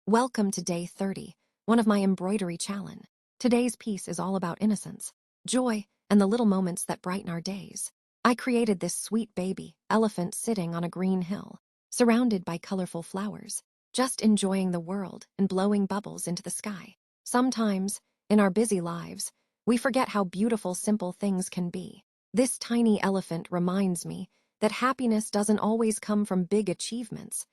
Welcome to day 30, one of my embroidery challenge. Today's piece is all about innocence, joy, and the little moments that brighten our days. I created this sweet baby elephant sitting on a green hill, surrounded by colorful flowers, just enjoying the world and blowing bubbles into the sky. Sometimes, in our busy lives, we forget how beautiful simple things can be. This tiny elephant reminds me that happiness doesn't always come from big achievements.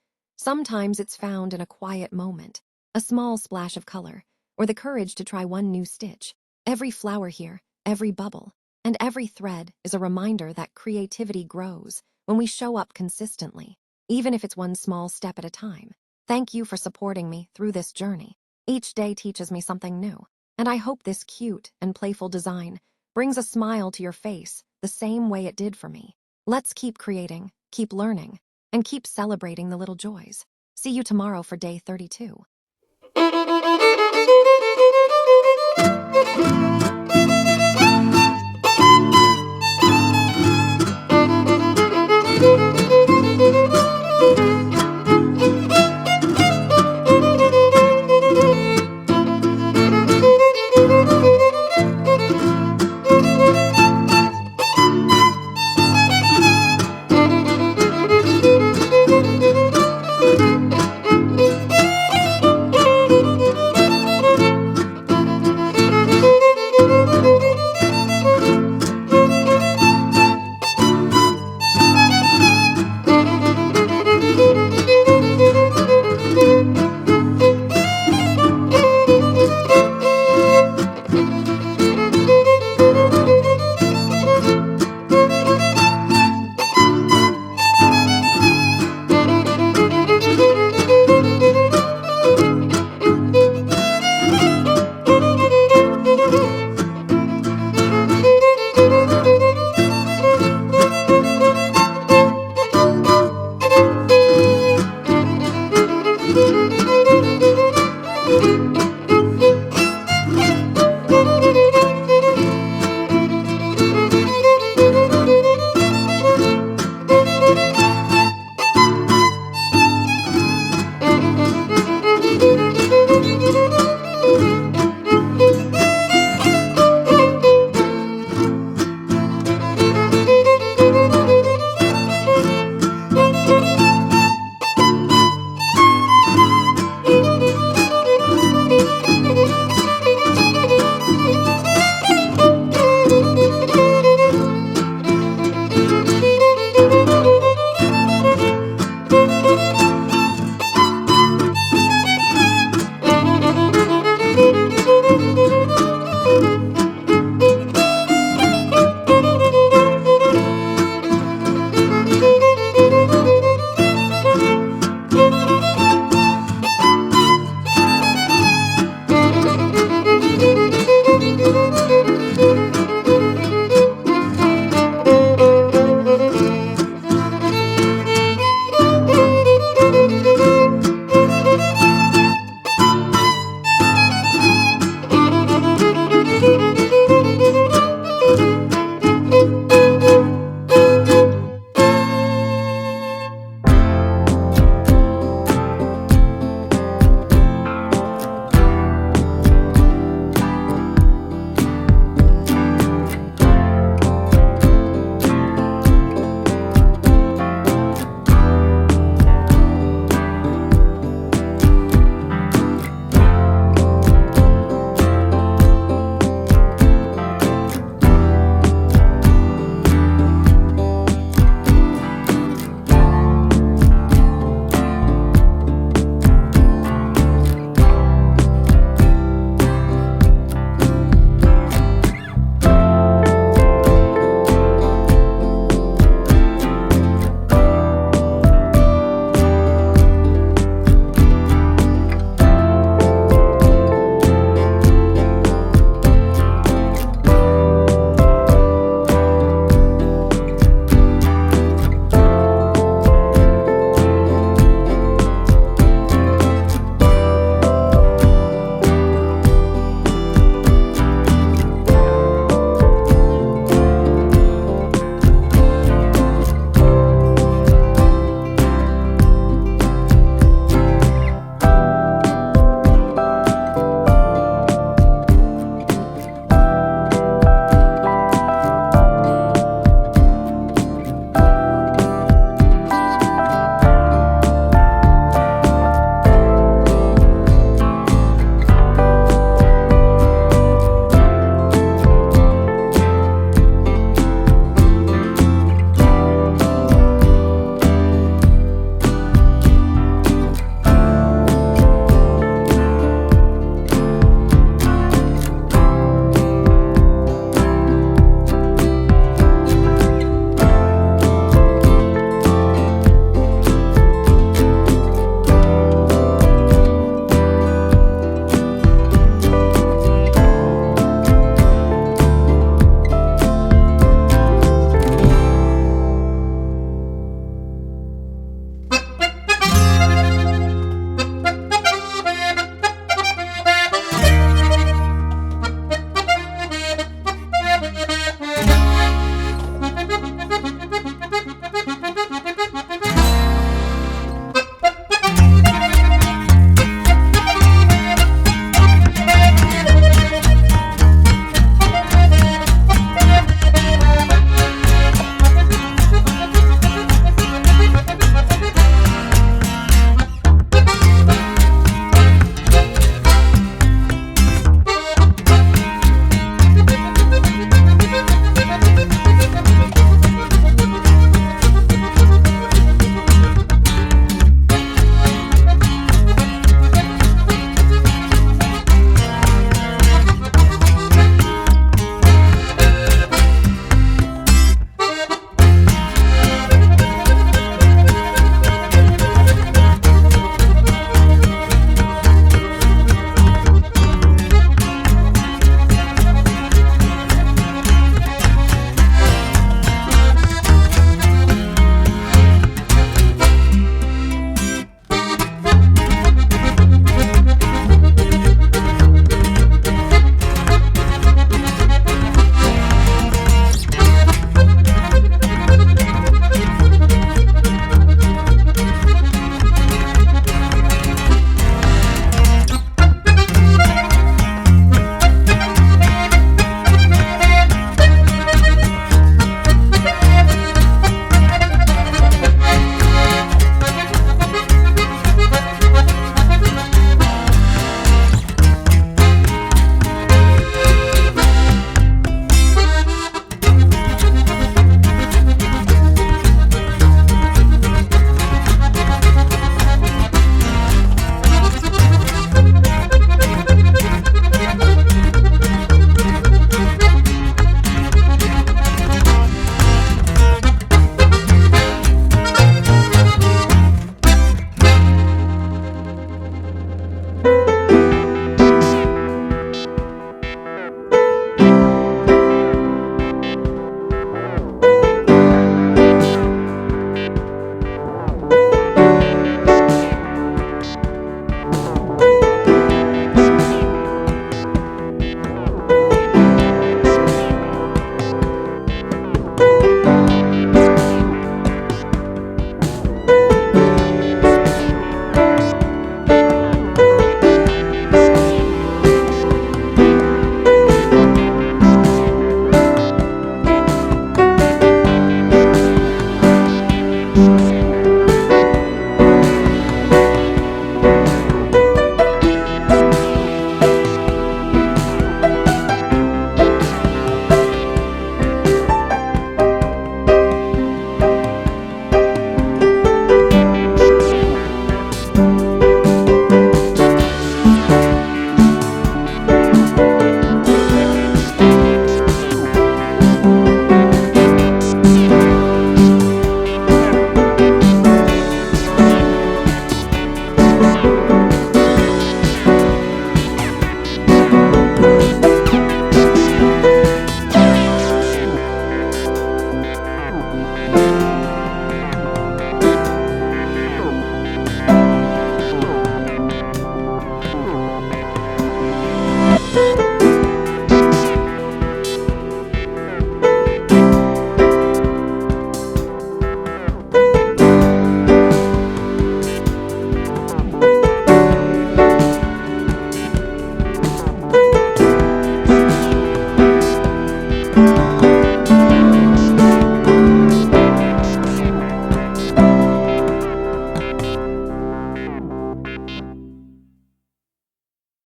Sometimes it's found in a quiet moment, a small splash of color, or the courage to try one new stitch. Every flower here, every bubble, and every thread is a reminder that creativity grows when we show up consistently, even if it's one small step at a time. Thank you for supporting me through this journey. Each day teaches me something new, and I hope this cute and playful design brings a smile to your face the same way it did for me. Let's keep creating, keep learning, and keep celebrating the little joys. See you tomorrow for day 32.